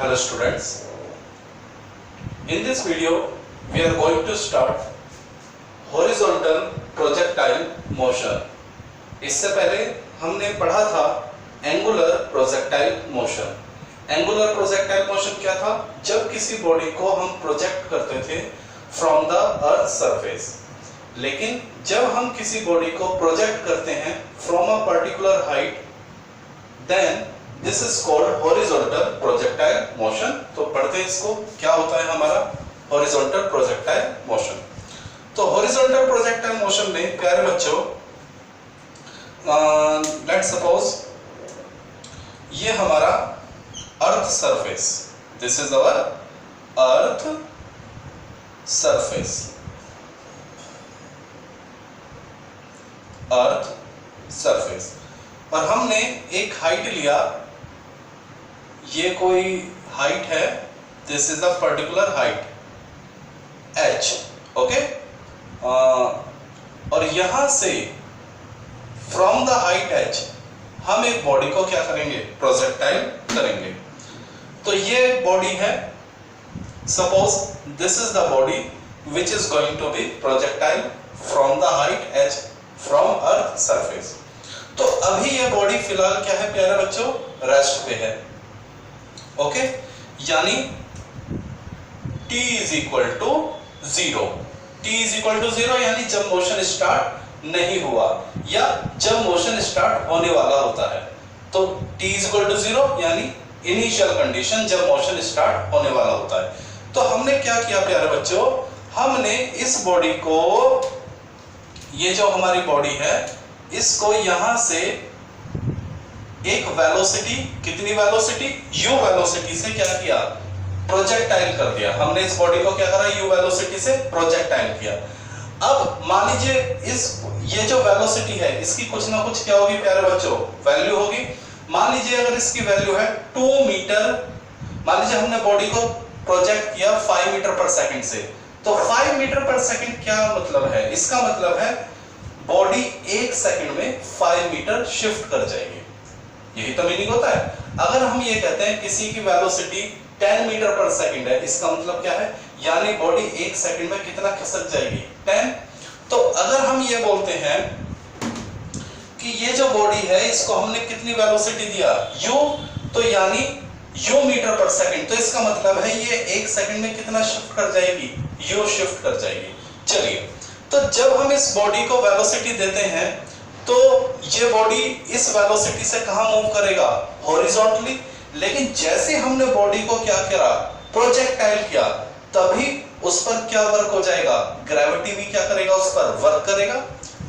Hello students, in this video we are going to start horizontal projectile motion. इससे पहले हमने पढ़ा था angular projectile motion. Angular projectile motion क्या था? जब किसी बॉडी को हम प्रोजेक्ट करते थे from the earth surface. लेकिन जब हम किसी बॉडी को प्रोजेक्ट करते हैं from a particular height, then this is called horizontal projectile motion. तो पढ़ते हैं इसको, क्या होता है हमारा horizontal projectile motion. तो horizontal projectile motion में प्यारे बच्चों, let's suppose ये हमारा earth surface, this is our earth surface, earth surface, और हमने एक हाइट लिया, ये कोई हाइट है, this is a particular height h, okay, और यहां से फ्रॉम द हाइट h हम एक बॉडी को क्या करेंगे, प्रोजेक्टाइल करेंगे. तो ये बॉडी है, suppose this is the body which is going to be projectile from the height h from earth surface. तो अभी ये बॉडी फिलहाल क्या है प्यारे बच्चों, रेस्ट पे है, ओके, यानी t is equal to 0. t is equal to 0 यानी जब मोशन स्टार्ट नहीं हुआ या जब मोशन स्टार्ट होने वाला होता है. तो t इज इक्वल टू 0 यानी इनिशियल कंडीशन जब मोशन स्टार्ट होने वाला होता है. तो हमने क्या किया प्यारे बच्चों, हमने इस बॉडी को, ये जो हमारी बॉडी है, इसको यहां से एक वेलोसिटी, कितनी वेलोसिटी, u वेलोसिटी से क्या किया, प्रोजेक्टाइल कर दिया. हमने इस बॉडी को क्या करा, u वेलोसिटी से प्रोजेक्टाइल किया. अब मान लीजिए इस, ये जो वेलोसिटी है इसकी कुछ ना कुछ क्या होगी प्यारे बच्चों, वैल्यू होगी. मान लीजिए अगर इसकी वैल्यू है 2 मीटर, मान लीजिए हमने बॉडी को प्रोजेक्ट किया 5 मीटर पर सेकंड से, तो 5 मीटर पर सेकंड क्या मतलब है, इसका मतलब है बॉडी 1 सेकंड में 5 मीटर शिफ्ट कर जाएगी. यही तो मीनिंग होता है. अगर हम ये कहते हैं किसी की वेलोसिटी 10 मीटर पर सेकंड है, इसका मतलब क्या है, यानी बॉडी 1 सेकंड में कितना खिसक जाएगी, 10. तो अगर हम ये बोलते हैं कि ये जो बॉडी है इसको हमने कितनी वेलोसिटी दिया, u, तो यानी u मीटर पर सेकंड, तो इसका मतलब है ये 1 सेकंड में कितना शिफ्ट कर जाएगी, u शिफ्ट कर जाएगी. चलिए, तो जब हम इस बॉडी को वेलोसिटी देते हैं तो ये बॉडी इस वेलोसिटी से कहां मूव करेगा, हॉरिजॉन्टली. लेकिन जैसे हमने बॉडी को क्या करा, प्रोजेक्टाइल किया, तभी उस पर क्या वर्क हो जाएगा, ग्रेविटी भी क्या करेगा, उस पर वर्क करेगा.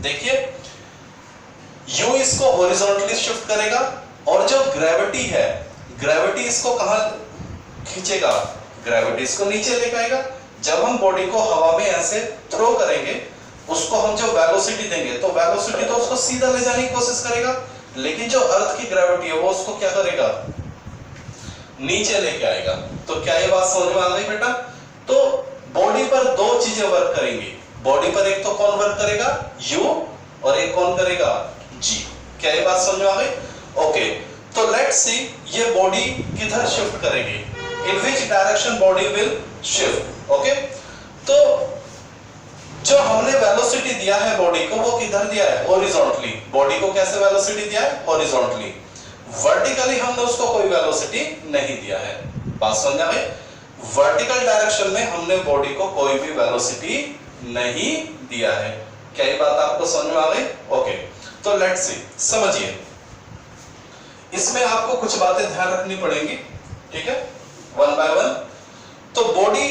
देखिए, u इसको हॉरिजॉन्टली शिफ्ट करेगा और जो ग्रेविटी है, ग्रेविटी इसको कहां खींचेगा, ग्रेविटी इसको नीचे लेके आएगा. जब हम बॉडी को हवा में ऐसे थ्रो करेंगे, उसको हम जो वेलोसिटी देंगे तो वेलोसिटी तो उसको सीधा ले जाने की कोशिश करेगा, लेकिन जो अर्थ की ग्रेविटी है वो उसको क्या करेगा, नीचे लेके आएगा. तो क्या ये बात समझ में आ गई बेटा? तो बॉडी पर दो चीजें वर्क करेंगी. बॉडी पर एक तो कौन वर्क करेगा, u, और एक कौन करेगा, g. क्या ये बात समझ में आ गई? ओके, तो लेट्स सी ये बॉडी किधर शिफ्ट करेगी, in which direction body will shift. Okay, तो जो हमने वेलोसिटी दिया है बॉडी को, वो किधर दिया है, हॉरिजॉन्टली. बॉडी को कैसे वेलोसिटी दिया है, हॉरिजॉन्टली. वर्टिकली हमने उसको कोई वेलोसिटी नहीं दिया है. बात समझ आ गई? वर्टिकल डायरेक्शन में हमने बॉडी को कोई भी वेलोसिटी नहीं दिया है. क्या ये बात आपको समझ में आ गई? ओके, तो लेट्स सी, समझिए. इसमें आपको कुछ बातें ध्यान रखनी पड़ेंगी, ठीक है, वन बाय वन. तो बॉडी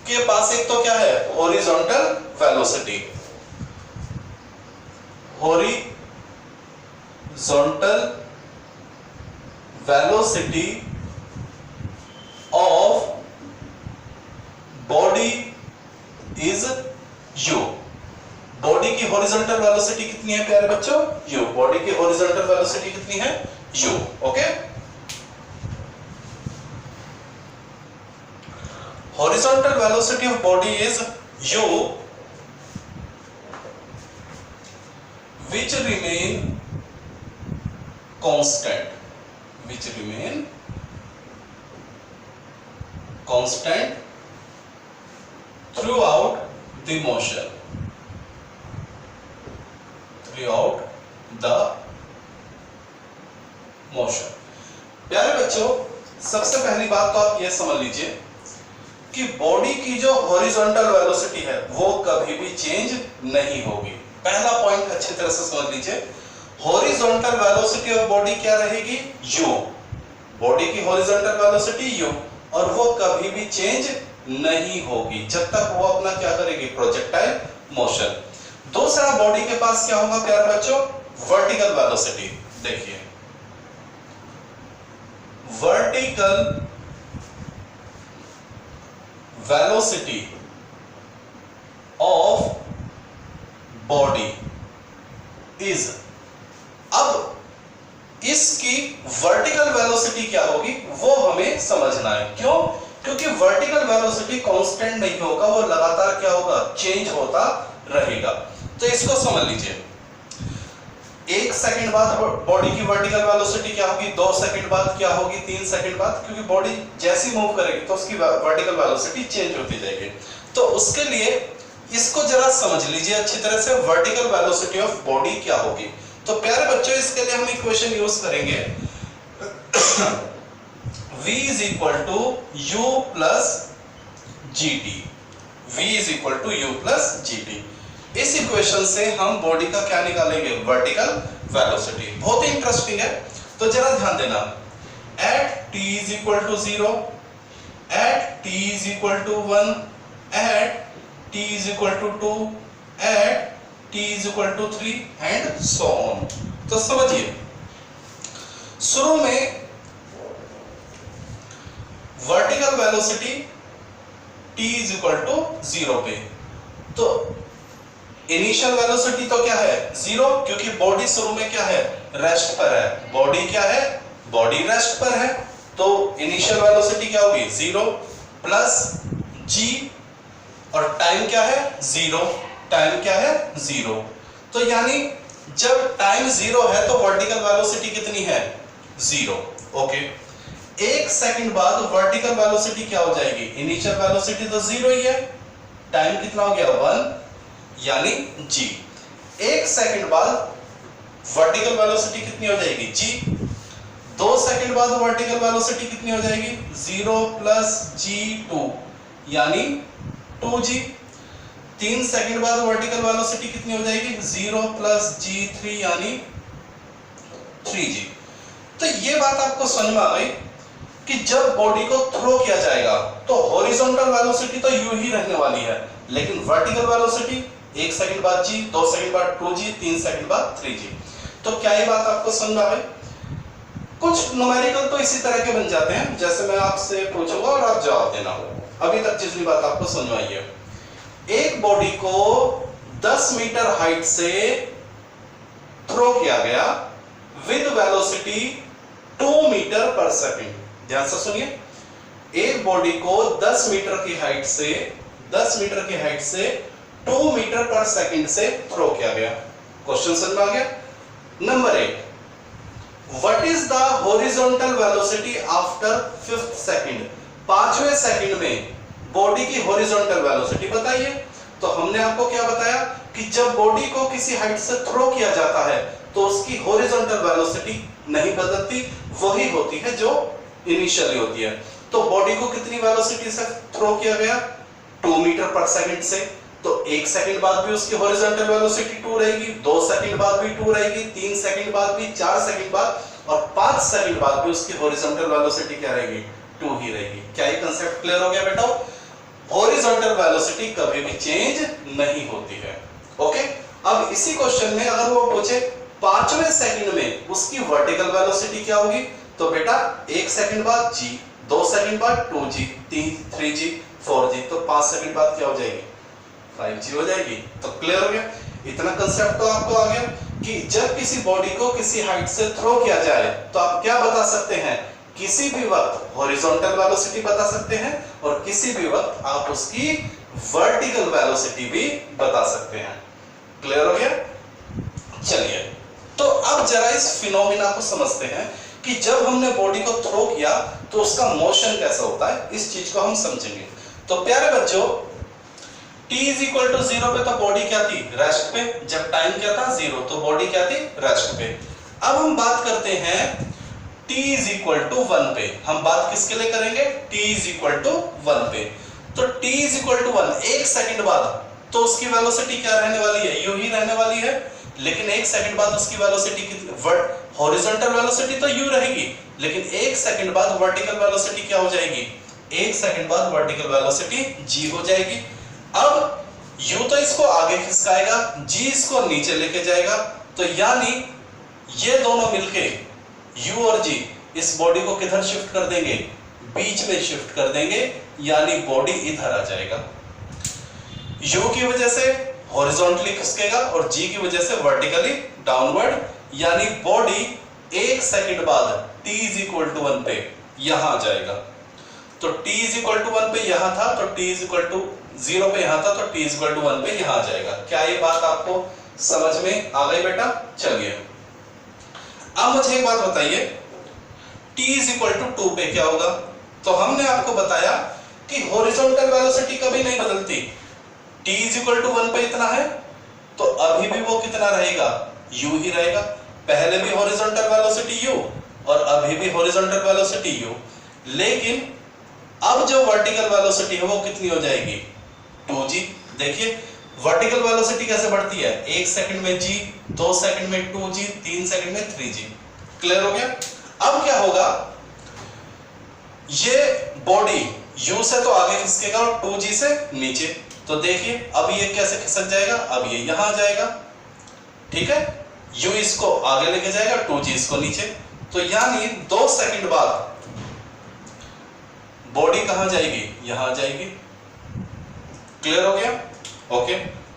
के पास एक तो क्या है, horizontal velocity, horizontal velocity of body is u. Body की हॉरिजॉन्टल वेलोसिटी कितनी है प्यारे बच्चों, u. बॉडी की हॉरिजॉन्टल वेलोसिटी कितनी है, u. Okay, horizontal velocity of body is u, which remain constant, which remain constant through out the motion, through out the motion. प्यारे बच्चों, सबसे पहली बात तो आप ये समझ लीजिए कि बॉडी की जो हॉरिजॉन्टल वेलोसिटी है वो कभी भी चेंज नहीं होगी। पहला पॉइंट अच्छी तरह से समझ लीजिए, हॉरिजॉन्टल वेलोसिटी ऑफ बॉडी क्या रहेगी? u। बॉडी की हॉरिजॉन्टल वेलोसिटी u, और वो कभी भी चेंज नहीं होगी जब तक वो अपना क्या करेगी? Projectile motion. दूसरा, बॉडी के पास क्या होगा प्यारे बच्चों? Vertical velocity. देखिए, vertical velocity of body is, अब इसकी वर्टिकल वेलोसिटी क्या होगी वो हमें समझना है। क्यों? क्योंकि वर्टिकल वेलोसिटी कांस्टेंट नहीं होगा, वो लगातार क्या होगा? चेंज होता रहेगा। तो इसको समझ लीजिए, 1 सेकंड बाद बॉडी की वर्टिकल वेलोसिटी क्या होगी, 2 सेकंड बाद क्या होगी, 3 सेकंड बाद, क्योंकि बॉडी जैसी मूव करेगी तो उसकी वर्टिकल वेलोसिटी चेंज होती जाएगी। तो उसके लिए इसको जरा समझ लीजिए अच्छी तरह से, वर्टिकल वेलोसिटी ऑफ बॉडी क्या होगी। तो प्यारे बच्चों, इसके लिए हम इक्वेशन यूज करेंगे v is equal to u plus gt, v is equal to u plus gt। इस इक्वेशन से हम बॉडी का क्या निकालेंगे? Vertical velocity. बहुत ही इंटरेस्टिंग है, तो जरा ध्यान देना। At t is equal to 0, at t is equal to 1, at t is equal to 2, at t is equal to 3 and so on। तो समझिए, शुरू में vertical velocity t is equal to 0 पे, तो इनिशियल वेलोसिटी तो क्या है? 0, क्योंकि बॉडी शुरू में क्या है? रेस्ट पर है। बॉडी क्या है? बॉडी रेस्ट पर है, तो इनिशियल वेलोसिटी क्या होगी? 0 प्लस g, और टाइम क्या है? 0। टाइम क्या है? 0। तो यानी जब टाइम 0 है तो वर्टिकल वेलोसिटी कितनी है? 0। ओके, 1 सेकंड बाद वर्टिकल वेलोसिटी क्या हो जाएगी? इनिशियल वेलोसिटी तो 0 ही है, टाइम कितना हो गया? 1, यानी g। 1 सेकंड बाद वर्टिकल वेलोसिटी कितनी हो जाएगी? g। 2 सेकंड बाद वर्टिकल वेलोसिटी कितनी हो जाएगी? 0 प्लस g2 यानी 2g। 3 सेकंड बाद वर्टिकल वेलोसिटी कितनी हो जाएगी? 0 प्लस g3 यानी 3g। तो ये बात आपको समझ में आ गई कि जब बॉडी को थ्रो किया जाएगा तो हॉरिजॉन्टल वेलोसिटी तो u ही रहने वाली है, लेकिन वर्टिकल वेलोसिटी 1 सेकंड बाद g, 2 सेकंड बाद 2g, 3 सेकंड बाद 3g। तो क्या ये बात आपको समझ में आ गई? कुछ न्यूमेरिकल तो इसी तरह के बन जाते हैं, जैसे मैं आपसे पूछूंगा और आप जवाब देना। अभी तक जितनी बात आपको समझ में आई है, एक बॉडी को 10 मीटर हाइट से थ्रो किया गया विद वेलोसिटी 2 मीटर पर सेकंड। ध्यान से सुनिए, एक बॉडी को 10 मीटर की हाइट से 2 मीटर पर सेकंड से थ्रो किया गया। क्वेश्चन समझ में आ गया? Number 1, what is the horizontal velocity after 5th second? 5वें सेकंड में बॉडी की हॉरिजॉन्टल वेलोसिटी बताइए। तो हमने आपको क्या बताया कि जब बॉडी को किसी हाइट से थ्रो किया जाता है तो उसकी हॉरिजॉन्टल वेलोसिटी नहीं बदलती, वही होती है जो इनिशियली होती है। तो बॉडी को कितनी वेलोसिटी से थ्रो किया गया? 2 मीटर पर सेकंड से, तो 1 सेकंड बाद भी उसकी हॉरिजॉन्टल वेलोसिटी 2 रहेगी, 2 सेकंड बाद भी 2 रहेगी, 3 सेकंड बाद भी, 4 सेकंड बाद और 5 सेकंड बाद भी उसकी हॉरिजॉन्टल वेलोसिटी क्या रहेगी? 2 ही रहेगी। क्या ये कांसेप्ट क्लियर हो गया बेटा? हॉरिजॉन्टल वेलोसिटी कभी भी चेंज नहीं होती है। ओके, अब इसी क्वेश्चन में अगर वो पूछे 5वें सेकंड में उसकी वर्टिकल वेलोसिटी क्या होगी, तो बेटा 1 सेकंड बाद g, 2 सेकंड बाद 2g, 3g, 4g, तो 5 सेकंड बाद क्या हो जाएगी? 5g हो जाएगी। तो क्लियर हो गया? इतना कंसेप्ट तो आपको आ गया कि जब किसी बॉडी को किसी हाइट से थ्रो किया जाए तो आप क्या बता सकते हैं? किसी भी वक्त हॉरिजॉन्टल वेलोसिटी बता सकते हैं और किसी भी वक्त आप उसकी वर्टिकल वेलोसिटी भी बता सकते हैं। क्लियर हो गया? चलिए, तो अब जरा इस फिनोमिना को समझते हैं कि जब हमने बॉडी को थ्रो किया तो उसका मोशन कैसा होता है, इस चीज को हम समझेंगे। तो प्यारे बच्चों, t इज इक्वल टू 0 पे तो बॉडी क्या थी, रेस्ट पे। जब टाइम क्या था 0 तो बॉडी क्या थी, रेस्ट पे। अब हम बात करते हैं t इज इक्वल टू 1 पे। हम बात किसके लिए करेंगे, t इज इक्वल टू 1 पे। तो t इज इक्वल टू 1, एक सेकंड बाद तो उसकी वेलोसिटी क्या रहने वाली है, यू ही रहने वाली है। लेकिन एक सेकंड बाद उसकी वेलोसिटी कितनी, हॉरिजॉन्टल वेलोसिटी तो यू रहेगी, लेकिन एक सेकंड बाद वर्टिकल वेलोसिटी क्या हो जाएगी, एक सेकंड बाद वर्टिकल वेलोसिटी g हो जाएगी। अब u तो इसको आगे खिसकाएगा, g इसको नीचे लेके जाएगा। तो यानी ये दोनों मिलके u और g इस बॉडी को किधर शिफ्ट कर देंगे, बीच में शिफ्ट कर देंगे, यानी बॉडी इधर आ जाएगा। u की वजह से हॉरिजॉन्टली खिसकेगा और g की वजह से वर्टिकली डाउनवर्ड, यानी बॉडी एक सेकंड बाद t इज इक्वल टू 1 पे यहां आ जाएगा। तो t इज इक्वल टू 1 पे यहां था, तो t इज इक्वल टू 0 पे यहां था, तो t इज इक्वल टू 1 पे यहां आ जाएगा। क्या ये बात आपको समझ में आ गई बेटा? चलिए अब मुझे एक बात बताइए, t इज इक्वल टू 2 पे क्या होगा? तो हमने आपको बताया कि हॉरिजॉन्टल वेलोसिटी कभी नहीं बदलती। t इज इक्वल टू 1 पे इतना है तो अभी भी वो कितना रहेगा, u ही रहेगा। पहले भी हॉरिजॉन्टल वेलोसिटी u और अभी भी हॉरिजॉन्टल वेलोसिटी u, लेकिन अब जो वर्टिकल वेलोसिटी है वो कितनी हो जाएगी, 2g। देखिए वर्टिकल वेलोसिटी कैसे बढ़ती है, 1 सेकंड में g, 2 सेकंड में 2g, 3 सेकंड में 3g। क्लियर हो गया? अब क्या होगा, ये बॉडी u से तो आगे खिसकेगा और 2g से नीचे। तो देखिए अब ये कैसे खिसक जाएगा, अब ये यहां आ जाएगा, ठीक है। u इसको आगे लेके जाएगा, 2g इसको नीचे। तो यानी 2 सेकंड बाद बॉडी कहां जाएगी, यहां आ जाएगी। क्लियर हो गया? ओके,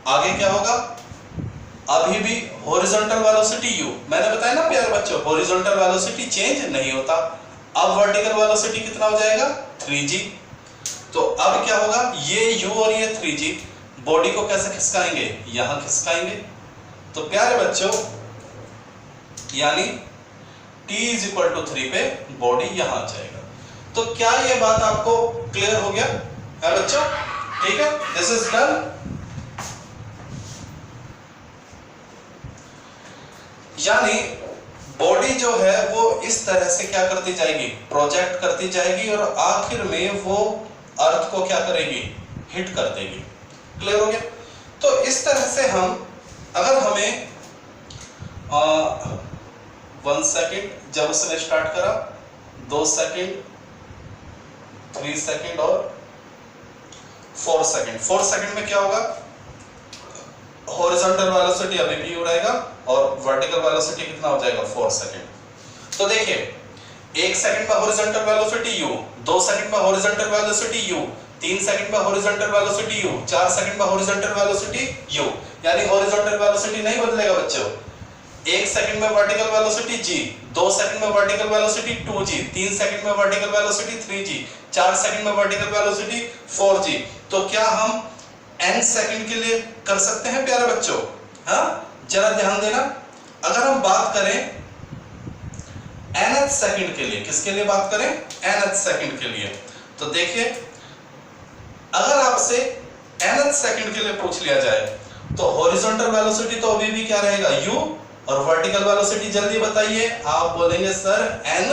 आगे क्या होगा, अभी भी हॉरिजॉन्टल वेलोसिटी u, मैंने बताया ना प्यारे बच्चों, हॉरिजॉन्टल वेलोसिटी चेंज नहीं होता। अब वर्टिकल वेलोसिटी कितना हो जाएगा, 3g। तो अब क्या होगा, ये u और ये 3g बॉडी को कैसे खिसकाएंगे, यहां खिसकाएंगे। तो प्यारे बच्चों, यानी t इज इक्वल टू 3 पे बॉडी यहां आ जाएगा। तो क्या ये बात आपको क्लियर हो गया है बच्चों? ठीक है, दिस इज डन। यानी बॉडी जो है वो इस तरह से क्या करती जाएगी, प्रोजेक्ट करती जाएगी और आखिर में वो अर्थ को क्या करेगी, हिट कर देगी। क्लियर हो गया? तो इस तरह से हम, अगर हमें 1 सेकेंड जब उसने स्टार्ट करा, 2 सेकेंड, 3 सेकेंड और 4 सेकेंड। 4 सेकेंड में क्या होगा, हॉरिजॉन्टल वेलोसिटी अभी भी रहेगा और वर्टिकल वेलोसिटी कितना हो जाएगा, 4 सेकेंड। तो देखिए 1 सेकंड में हॉरिजॉन्टल वेलोसिटी u, 2 सेकंड में हॉरिजॉन्टल वेलोसिटी u, 3 सेकंड में हॉरिजॉन्टल वेलोसिटी u, 4 सेकंड में हॉरिजॉन्टल वेलोसिटी u। यानी हॉरिजॉन्टल वेलोसिटी नहीं बदलेगा बच्चों। 1 सेकंड में वर्टिकल वेलोसिटी g, 2 सेकंड में वर्टिकल वेलोसिटी 2g, 3 सेकंड में वर्टिकल वेलोसिटी 3g, 4 सेकंड में वर्टिकल वेलोसिटी 4g। तो क्या हम n सेकंड के लिए कर सकते हैं प्यारे बच्चों? हाँ, जरा ध्यान देना। अगर हम बात करें nth सेकंड के लिए, किसके लिए बात करें, nth सेकंड के लिए, तो देखिए अगर आपसे nth सेकंड के लिए पूछ लिया जाए तो हॉरिजॉन्टल वेलोसिटी तो अभी भी क्या रहेगा, u, और वर्टिकल वेलोसिटी जल्दी बताइए, आप बोलेंगे सर ng।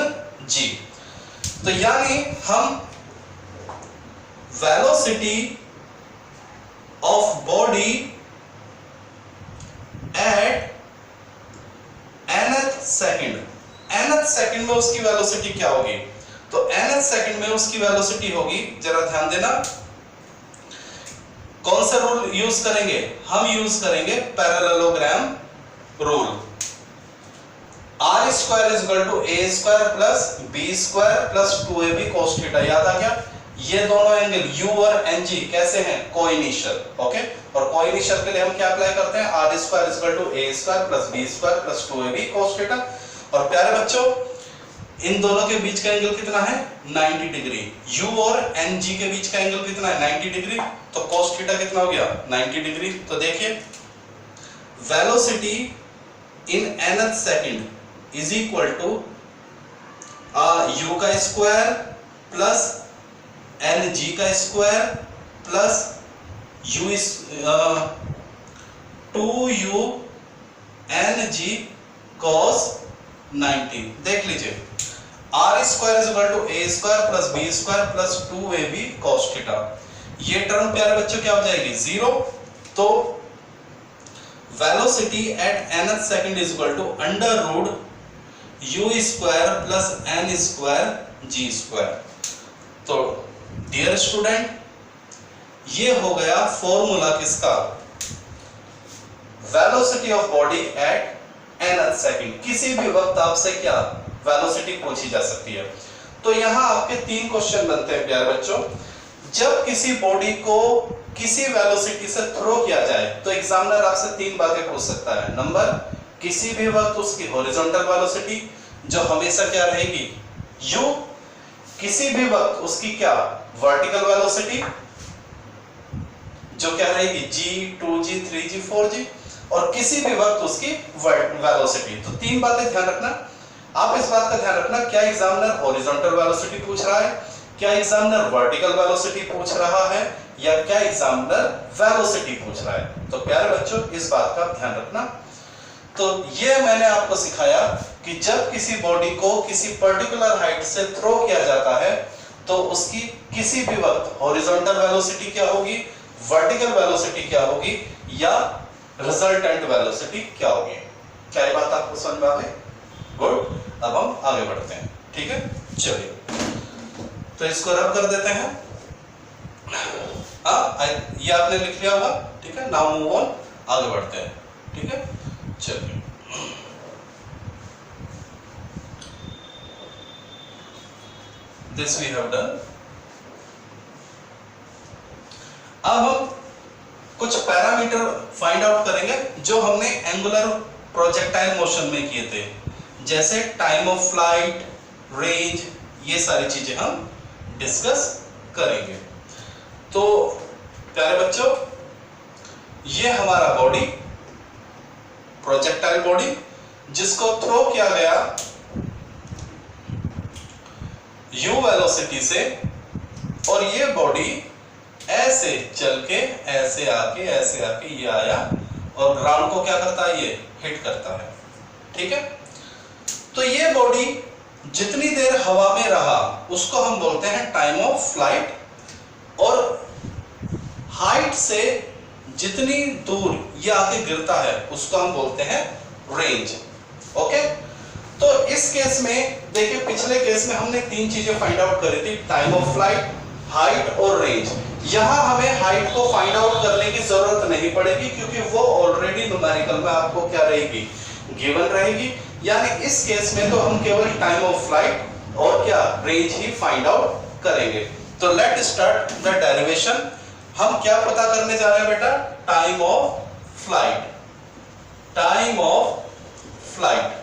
तो यानी हम velocity of body eight nth second, nth second में उसकी वेलोसिटी क्या होगी, तो nth सेकंड में उसकी वेलोसिटी होगी, जरा ध्यान देना, कौन सा रूल यूज करेंगे, हम यूज करेंगे parallelogram rule. r square is equal to a square plus b square plus 2ab cos theta. याद आ गया? ये दोनों एंगल u और ng कैसे हैं, कोइनिशियल। ओके, और कोइनिशियल के लिए हम क्या अप्लाई करते हैं, r square is equal to a square plus b square plus 2ab cos theta. और प्यारे बच्चों, इन दोनों के बीच का एंगल कितना है, 90 डिग्री। u और ng के बीच का एंगल कितना है, 90 डिग्री। तो cos थीटा कितना हो गया, 90 डिग्री। तो देखिए velocity in nth second is equal to u का स्क्वायर प्लस एन जी का square plus u 2u n g cos 90। देख लीजिए r square is equal to a square plus b square plus 2ab cos theta. ये term प्यारे बच्चों क्या हो जाएगी? जीरो। तो velocity at nth second is equal to under root u square plus n square g square. तो dear student ये हो गया फॉर्मूला किसका? Velocity of body eight nth second. किसी भी वक्त आपसे क्या वेलोसिटी पूछी जा सकती है। तो यहां आपके तीन क्वेश्चन बनते हैं प्यारे बच्चों। जब किसी बॉडी को किसी वेलोसिटी से थ्रो किया जाए तो एग्जामिनर आपसे तीन बातें पूछ सकता है। नंबर, किसी भी वक्त उसकी हॉरिजॉन्टल वेलोसिटी जो हमेशा क्या रहेगी u, किसी भी वक्त उसकी क्या वर्टिकल वेलोसिटी जो क्या रहेगी g, 2g, 3g, 4g, और किसी भी वक्त उसकी वेलोसिटी। तो तीन बातें ध्यान रखना। आप इस बात का ध्यान रखना, क्या एग्जामिनर हॉरिजॉन्टल वेलोसिटी पूछ रहा है, क्या एग्जामिनर वर्टिकल वेलोसिटी पूछ रहा है, या क्या एग्जामिनर वेलोसिटी पूछ रहा है। तो प्यारे बच्चों इस बात का ध्यान रखना। तो ये मैंने आपको सिखाया कि जब किसी बॉडी को किसी पर्टिकुलर हाइट से थ्रो किया जाता है तो उसकी किसी भी वक्त हॉरिजॉन्टल वेलोसिटी क्या होगी, वर्टिकल वेलोसिटी क्या होगी, या रिजल्टेंट वेलोसिटी क्या होगी। क्या ये बात आपको समझ में आ गई? गुड। अब हम आगे बढ़ते हैं। ठीक है, चलिए तो इसको रब कर देते हैं। ये आपने लिख लिया होगा। ठीक है, नाउ मूव ऑन, आगे बढ़ते हैं। ठीक है, चलिए दिस वी हैव डन। अब हम कुछ पैरामीटर फाइंड आउट करेंगे जो हमने एंगुलर प्रोजेक्टाइल मोशन में किए थे, जैसे टाइम ऑफ फ्लाइट, रेंज, ये सारी चीजें हम डिस्कस करेंगे। तो प्यारे बच्चों ये हमारा बॉडी, प्रोजेक्टाइल बॉडी जिसको थ्रो किया गया u वेलोसिटी से, और ये बॉडी ऐसे चल के ऐसे आके ये आया और ग्राउंड को क्या करता है, ये हिट करता है। ठीक है, तो ये बॉडी जितनी देर हवा में रहा उसको हम बोलते हैं टाइम ऑफ फ्लाइट, और हाइट से जितनी दूर ये आके गिरता है उसको हम बोलते हैं रेंज। ओके, तो इस केस में देखिए, पिछले केस में हमने तीन चीजें फाइंड आउट करी थी, टाइम ऑफ फ्लाइट, हाइट और रेंज। यहां हमें हाइट को फाइंड आउट करने की जरूरत नहीं पड़ेगी क्योंकि वो ऑलरेडी न्यूमेरिकल में आपको क्या रहेगी, गिवन रहेगी। यानी इस केस में तो हम केवल टाइम ऑफ फ्लाइट और क्या रेंज ही फाइंड आउट करेंगे। तो लेट स्टार्ट द डेरिवेशन। हम क्या पता करने जा रहे हैं बेटा? Time of flight. Time of flight.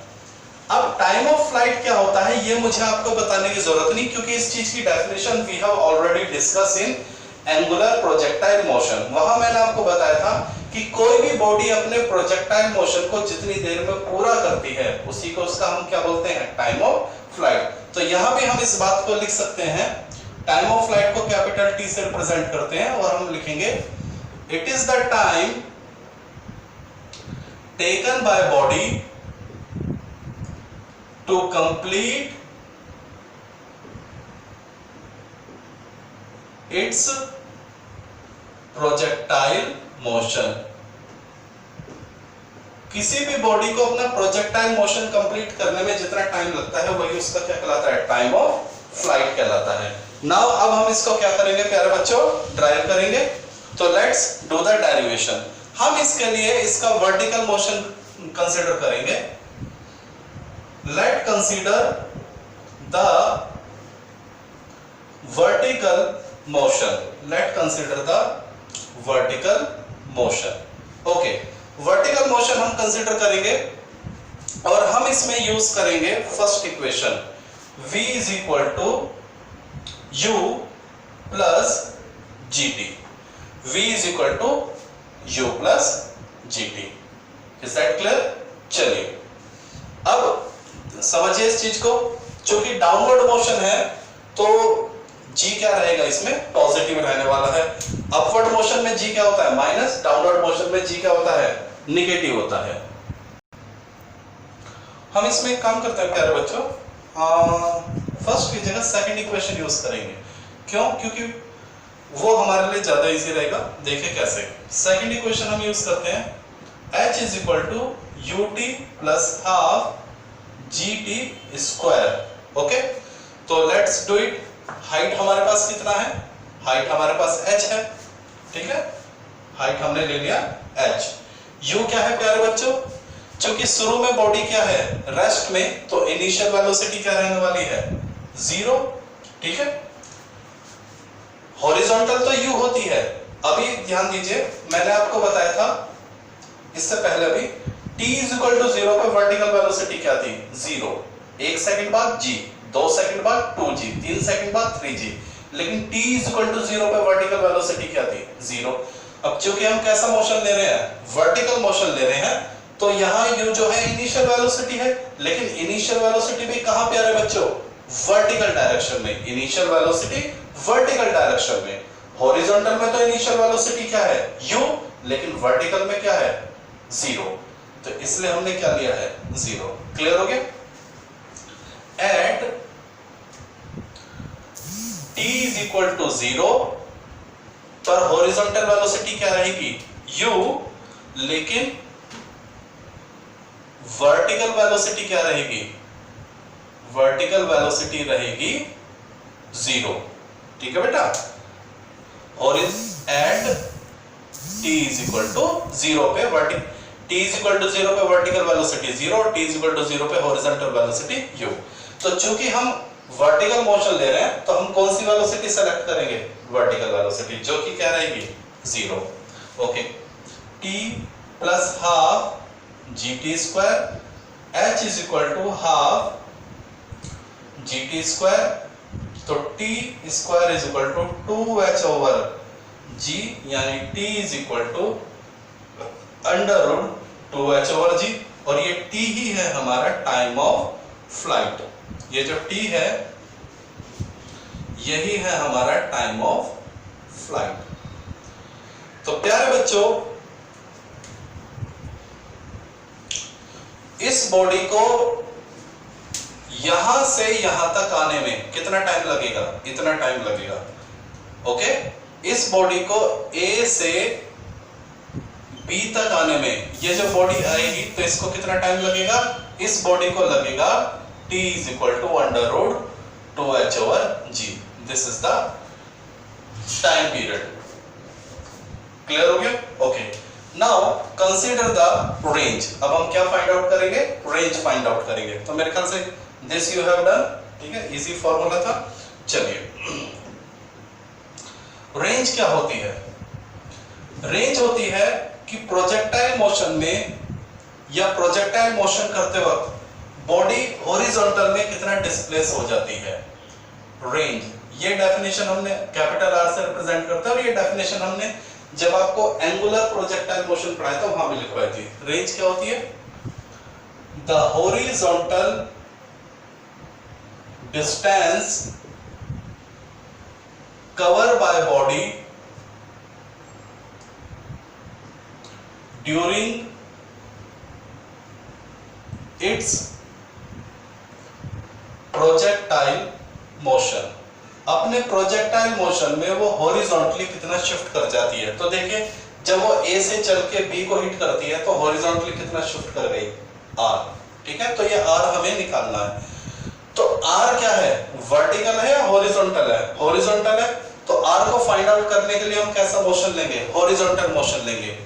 अब टाइम ऑफ फ्लाइट क्या होता है ये मुझे आपको बताने की जरूरत नहीं, क्योंकि इस चीज की definition we have already discuss in angular projectile motion. वहां मैंने आपको बताया था कि कोई भी बॉडी अपने प्रोजेक्टाइल मोशन को जितनी देर में पूरा करती है उसी को उसका हम क्या बोलते हैं, टाइम ऑफ फ्लाइट। तो यहां भी हम इस बात को लिख सकते हैं, टाइम ऑफ फ्लाइट को कैपिटल टी से रिप्रेजेंट करते हैं और हम लिखेंगे it is the time taken by body to complete its projectile motion. किसी भी बॉडी को अपना प्रोजेक्टाइल मोशन कंप्लीट करने में जितना टाइम लगता है वही उसका क्या कहलाता है, टाइम ऑफ फ्लाइट कहलाता है। नाउ अब हम इसको क्या करेंगे प्यारे बच्चों, ड्राइव करेंगे। तो लेट्स डू द डेरिवेशन। हम इसके लिए इसका वर्टिकल मोशन कंसीडर करेंगे। Let consider the vertical motion. Let consider the vertical motion. Okay, vertical motion हम कंसीडर करेंगे और हम इसमें यूज करेंगे first equation, v is equal to u plus gt। v is equal to u plus gt। Is that clear? चलिए अब समझिए इस चीज को। चूंकि डाउनवर्ड मोशन है तो g क्या रहेगा, इसमें पॉजिटिव रहने वाला है। अपवर्ड मोशन में g क्या होता है, माइनस, डाउनवर्ड मोशन में g क्या होता है, निगेटिव होता है। हम इसमें एक काम करते हैं प्यारे बच्चों, फर्स्ट की जगह सेकंड इक्वेशन यूज करेंगे। क्यों? क्योंकि वो हमारे लिए ज्यादा इजी रहेगा। देखिए कैसे। सेकंड इक्वेशन हम यूज करते हैं h is equal to ut plus half gt²। Okay, तो लेट्स डू इट। हाइट हमारे पास कितना है, हाइट हमारे पास h है, ठीक है, हाइट हमने ले लिया h। u क्या है प्यारे बच्चों, क्योंकि शुरू में बॉडी क्या है, रेस्ट में, तो इनिशियल वेलोसिटी क्या रहने वाली है, 0, ठीक है। हॉरिजॉन्टल तो u होती है। अभी ध्यान दीजिए, मैंने आपको बताया था इससे पहले भी, t इज इक्वल टू 0 पे वर्टिकल वेलोसिटी क्या थी, 0। 1 सेकंड बाद g, 2 सेकंड बाद 2g, 3 सेकंड बाद 3g, लेकिन t इज इक्वल टू 0 पे वर्टिकल वेलोसिटी क्या थी, 0। अब चूंकि हम कैसा मोशन ले रहे हैं, वर्टिकल मोशन ले रहे हैं, तो यहाँ u जो है इनिशियल वेलोसिटी है, लेकिन इनिशियल वेलोसिटी भी कहां पे आ रहे बच्चों, वर्टिकल डायरेक्शन में। इनिशियल वेलोसिटी वर्टिकल डायरेक्शन में। हॉरिजॉन्टल में तो इनिशियल वेलोसिटी क्या है, u, लेकिन वर्टिकल में क्या है, 0। तो इसलिए हमने क्या लिया है, 0। क्लियर हो गया। At t is equal to 0 पर हॉरिजॉन्टल वेलोसिटी क्या रहेगी, u, लेकिन वर्टिकल वेलोसिटी क्या रहेगी, वर्टिकल वेलोसिटी रहेगी 0, ठीक है बेटा। और at t is equal to 0 पे t इज इक्वल टू 0 पे vertical velocity 0, t is equal to 0 पे हॉरिजॉन्टल वेलोसिटी u। तो चूंकि हम वर्टिकल मोशन ले रहे हैं, तो हम कौन सी वेलोसिटी सेलेक्ट करेंगे, वर्टिकल वेलोसिटी, जो कि क्या रहेगी, 0। Okay, t plus half gt², h is equal to half gt², तो t square is equal to 2h over g, यानी t is equal to under root 2h over g, और ये t ही है हमारा टाइम ऑफ फ्लाइट। ये जो t है यही है हमारा टाइम ऑफ फ्लाइट। तो प्यारे बच्चों, इस बॉडी को यहां से यहां तक आने में कितना टाइम लगेगा, इतना टाइम लगेगा। ओके, इस बॉडी को A से B तक आने में, ये जो बॉडी आएगी तो इसको कितना टाइम लगेगा, इस बॉडी को लगेगा t is equal to under root 2h over g। This is the time period. Clear हो गया। Okay, now consider the range. अब हम क्या फाइंड आउट करेंगे, रेंज फाइंड आउट करेंगे। तो मेरे ख्याल से दिस यू हैव डन, ठीक है, इजी फॉर्मूला था। चलिए, रेंज क्या होती है, रेंज होती है कि प्रोजेक्टाइल मोशन में या प्रोजेक्टाइल मोशन करते वक्त बॉडी हॉरिजॉन्टल में कितना डिस्प्लेस हो जाती है, रेंज। ये डेफिनेशन हमने कैपिटल आर से रिप्रेजेंट करते हैं, और ये डेफिनेशन हमने जब आपको एंगुलर प्रोजेक्टाइल मोशन पढ़ाया था वहां भी लिखवाई थी। रेंज क्या होती है, the horizontal distance cover by body during its projectile motion. अपने प्रोजेक्टाइल मोशन में वो हॉरिजॉन्टली कितना शिफ्ट कर जाती है। तो देखिए, जब वो A से चल के B को हिट करती है तो हॉरिजॉन्टली कितना शिफ्ट कर गई, R, ठीक है। तो ये R हमें निकालना है। तो R क्या है, वर्टिकल है या हॉरिजॉन्टल है, हॉरिजॉन्टल है। तो R को फाइंड आउट करने के लिए हम कैसा मोशन लेंगे, हॉरिजॉन्टल मोशन लेंगे।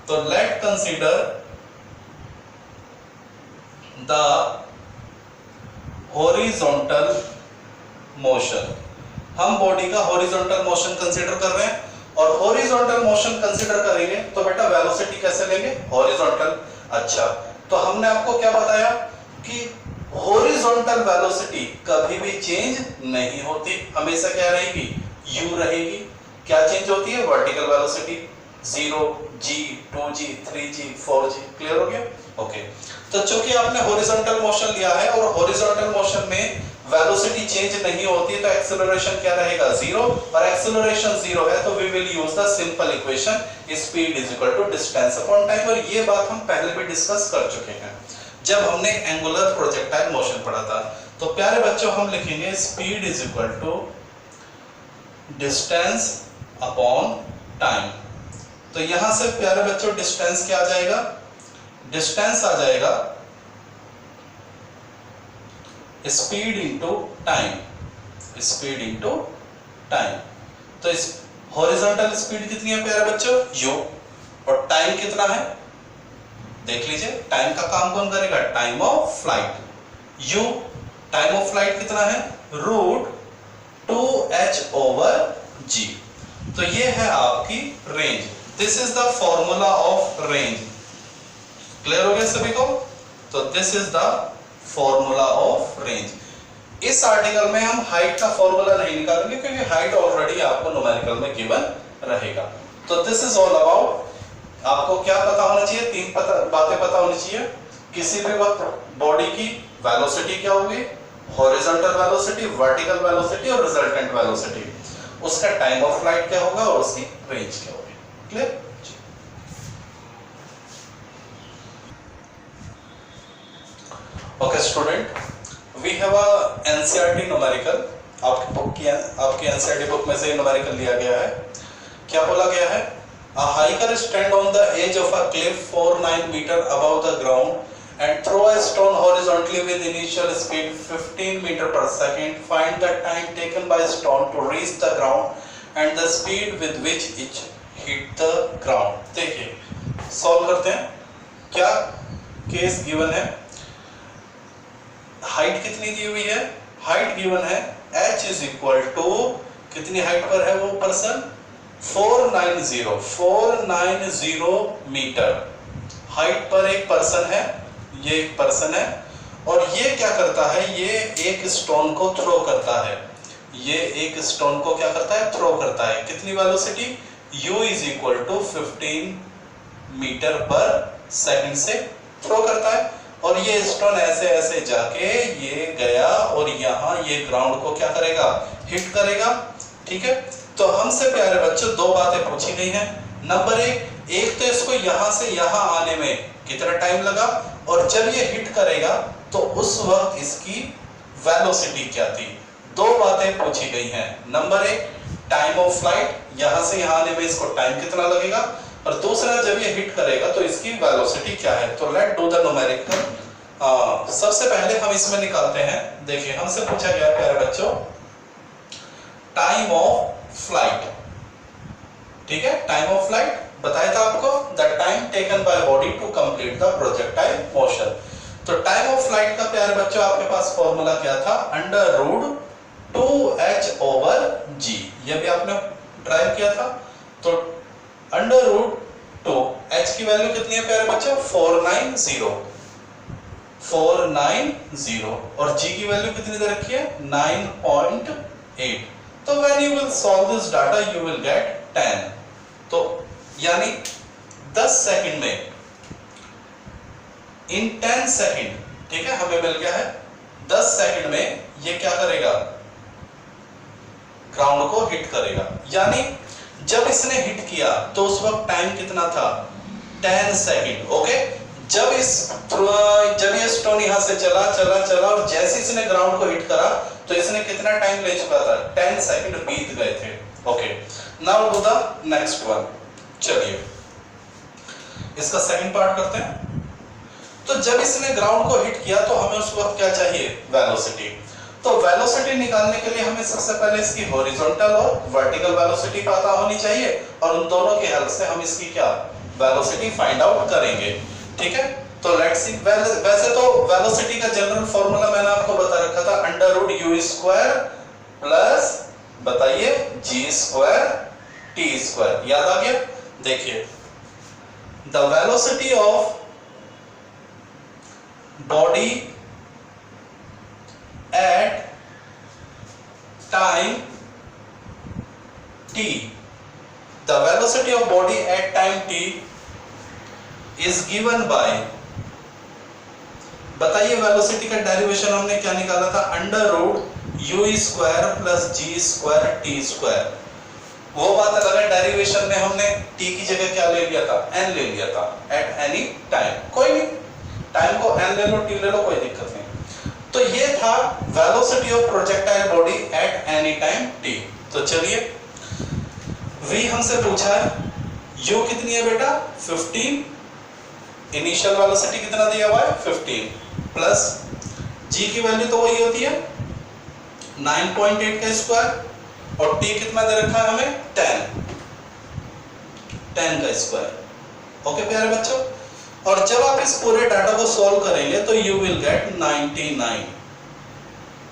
तो late consider the horizontal motion. हम बॉडी का हॉरिजॉन्टल मोशन कंसीडर कर रहे हैं, और हॉरिजॉन्टल मोशन कंसीडर करेंगे तो बेटा वेलोसिटी कैसे लेंगे, हॉरिजॉन्टल। अच्छा, तो हमने आपको क्या बताया कि हॉरिजॉन्टल वेलोसिटी कभी भी चेंज नहीं होती, हमेशा क्या रहेगी, u रहेगी। क्या चेंज होती है, vertical velocity 0, g, 2g, 3g, 4g। Clear हो गया। ओके, तो चूंकि आपने हॉरिजॉन्टल मोशन लिया है और हॉरिजॉन्टल मोशन में वेलोसिटी चेंज नहीं होती तो एक्सेलरेशन क्या रहेगा, जीरो, और एक्सेलरेशन जीरो है तो we will use the simple equation speed is equal to distance upon time. और ये बात हम पहले भी डिस्कस कर चुके हैं जब हमने एंगुलर प्रोजेक्टाइल मोशन पढ़ा था। तो प्यारे बच्चों हम लिखेंगे speed is equal to distance upon time. तो यहां से प्यारे बच्चों डिस्टेंस क्या आ जाएगा, डिस्टेंस आ जाएगा speed into time, speed into time. तो इस हॉरिजॉन्टल स्पीड कितनी है प्यारे बच्चों, u, और टाइम कितना है देख लीजिए। टाइम का काम कौन करेगा, time of flight, u time of flight कितना है, रूट 2h ओवर g। तो ये है आपकी range, this is the formula of range. Clear हो गया सभी को। तो this is the formula of range. इस आर्टिकल में हम हाइट का फॉर्मूला नहीं निकालेंगे क्योंकि हाइट ऑलरेडी आपको न्यूमेरिकल में गिवन रहेगा। तो दिस इज ऑल अबाउट, आपको क्या पता होना चाहिए, तीन बातें पता होनी चाहिए। किसी भी वक्त बॉडी की वेलोसिटी क्या होगी, हॉरिजॉन्टल वेलोसिटी, वर्टिकल वेलोसिटी और रिजल्टेंट वेलोसिटी, उसका टाइम ऑफ फ्लाइट क्या होगा और उसकी रेंज क्या होगी। Clear. Okay student, we have a NCERT numerical. आपकी एनसीईआरटी बुक में से न्यूमेरिकल लिया गया है। क्या बोला गया है, a hiker stand on the edge of a cliff 49 meter above the ground and throw a stone horizontally with initial speed 15 meter per second. Find the time taken by stone to reach the ground and the speed with which it hit the ground. देखिए solve करते हैं। क्या case given है, height कितनी दी हुई है, height given है h is equal to कितनी हाइट पर है वो पर्सन, 490 मीटर हाइट पर एक पर्सन है, ये एक पर्सन है और ये क्या करता है, ये एक स्टोन को थ्रो करता है, ये एक स्टोन को क्या करता है, थ्रो करता है। कितनी velocity, u is equal to 15 metre पर सेकंड से थ्रो करता है और ये स्टोन ऐसे ऐसे जाके ये गया और यहाँ ये ग्राउंड को क्या करेगा, हिट करेगा। ठीक है, तो हमसे प्यारे बच्चों दो बातें पूछी गई हैं। नंबर एक तो इसको यहां से यहां आने में कितना टाइम लगा और जब ये हिट करेगा तो उस वक्त इसकी वेलोसिटी क्या थी। दो बातें पूछी गई हैं। नंबर एक टाइम ऑफ फ्लाइट, यहां से यहां आने में इसको टाइम कितना लगेगा, और दूसरा जब ये हिट करेगा तो इसकी वेलोसिटी क्या है। तो लेट डू द न्यूमेरिकल। सबसे पहले हम इसमें निकालते हैं। देखिए हमसे पूछा गया प्यारे बच्चों टाइम ऑफ फ्लाइट, ठीक है, टाइम ऑफ फ्लाइट बताया था आपको, the time taken by body to complete the projectile motion. तो टाइम ऑफ फ्लाइट का प्यारे बच्चों आपके पास फॉर्मूला क्या था, under root 2h over g। ये भी आपने ड्राइव किया था। तो अंडर रूट 2, h की वैल्यू कितनी है प्यारे बच्चों, 490 और g की वैल्यू कितनी दे रखी है, 9.8। तो when you will solve this data you will get 10। तो यानी 10 सेकंड में, in 10 सेकंड, ठीक है, हमें मिल गया है 10 सेकंड में ये क्या करेगा, ग्राउंड को हिट करेगा। यानी जब इसने हिट किया तो उस वक्त टाइम कितना था, 10 सेकंड। ओके, जब ये स्टोन यहां से चला और जैसे इसने ग्राउंड को हिट करा तो इसने कितना टाइम ले चुका था, 10 सेकंड बीत गए थे। Okay, now do the next one. चलिए इसका सेकंड पार्ट करते हैं। तो जब इसने ग्राउंड को हिट किया तो हमें उस वक्त क्या चाहिए, वेलोसिटी। तो वेलोसिटी निकालने के लिए हमें सबसे पहले इसकी हॉरिजॉन्टल और वर्टिकल वेलोसिटी पता होनी चाहिए और उन दोनों की हेल्प से हम इसकी क्या वेलोसिटी फाइंड आउट करेंगे। ठीक है, तो लेट्स सी। वैसे तो वेलोसिटी का जनरल फॉर्मूला मैंने आपको बता रखा था, under root u square plus बताइए g स्क्वायर t स्क्वायर। याद आ गया। देखिए the velocity of body at time t, the velocity of body at time t is given by बताइए वेलोसिटी का डेरिवेशन हमने क्या निकाला था, under root u square plus g square t square. वो बात अलग है, डेरिवेशन में हमने t की जगह क्या ले लिया था, n ले लिया था एट एनी टाइम। कोई नहीं, टाइम को n ले लो t ले लो, कोई दिक्कत नहीं। तो ये था velocity of projectile body at any time t। तो चलिए v हमसे पूछा है u कितनी है बेटा 15, इनिशियल वेलोसिटी कितना दिया हुआ है 15 प्लस g की वैल्यू तो वही होती है 9.8 का स्क्वायर और t कितना दे रखा है हमें 10 का स्क्वायर। ओके प्यारे बच्चों, और जब आप इस पूरे डाटा को सॉल्व करेंगे तो यू विल गेट 99,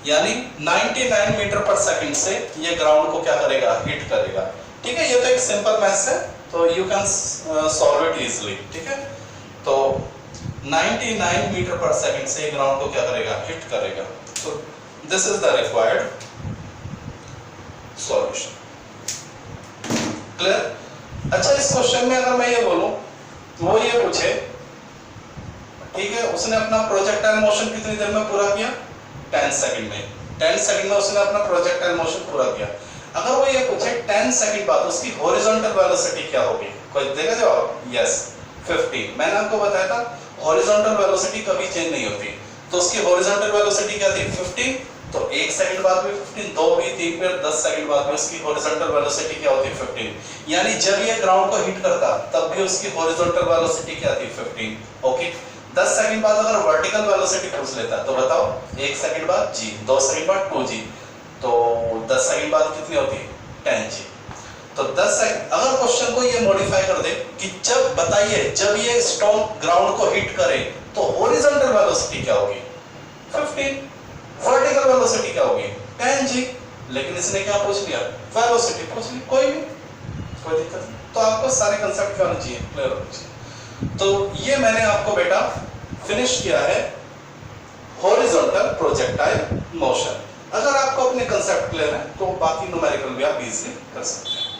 यानी 99 मीटर पर सेकंड से ये ग्राउंड को क्या करेगा, हिट करेगा। ठीक है, ये तो एक सिंपल मैथ्स है, तो you can solve it easily. ठीक है, तो 99 मीटर पर सेकंड से ग्राउंड को क्या करेगा, हिट करेगा। तो this is the required solution. Clear? अच्छा, इस क्वेश्चन में अगर मैं ये बोलूं, वो ये पूछे, ठीक है, उसने अपना प्रोजेक्टाइल मोशन कितनी देर में पूरा किया, 10 सेकंड में। 10 सेकंड में उसने अपना प्रोजेक्टाइल मोशन पूरा किया। अगर वो ये पूछे 10 सेकंड बाद उसकी हॉरिजॉन्टल वेलोसिटी क्या होगी, कोई देगा जवाब? यस, 50। मैंने आपको बताया था हॉरिजॉन्टल वेलोसिटी कभी चेंज नहीं होती, तो उसकी हॉरिजॉन्टल वेलोसिटी क्या थी 50। तो 1 सेकंड बाद भी 15, 2 भी, 3 भी, 10 सेकंड बाद भी उसकी हॉरिजॉन्टल वेलोसिटी क्या होती है 15। यानी जब ये ग्राउंड को हिट करता तब भी उसकी हॉरिजॉन्टल वेलोसिटी क्या थी 15। ओके, 10 सेकंड बाद अगर वर्टिकल वेलोसिटी पूछ लेता तो बताओ, 1 सेकंड बाद g, 2 सेकंड बाद 2g, तो 10 सेकंड बाद कितनी होती है 10g। तो 10 सेकंड, अगर क्वेश्चन को ये मॉडिफाई कर दे कि जब बताइए जब ये स्टोन ग्राउंड को हिट करे तो हॉरिजॉन्टल वेलोसिटी क्या होगी 15, वर्टिकल वेलोसिटी क्या होगी 10g, लेकिन इसने क्या पूछ लिया, वेलोसिटी पूछ ली। कोई नहीं, कोई दिक्कत नहीं। तो आपको सारे कांसेप्ट क्या होने चाहिए, क्लियर होने चाहिए। तो ये मैंने आपको बेटा फिनिश किया है हॉरिजॉन्टल प्रोजेक्टाइल मोशन। अगर आपको अपने कांसेप्ट क्लियर है तो बाकी न्यूमेरिकल भी आप इजीली कर सकते हैं।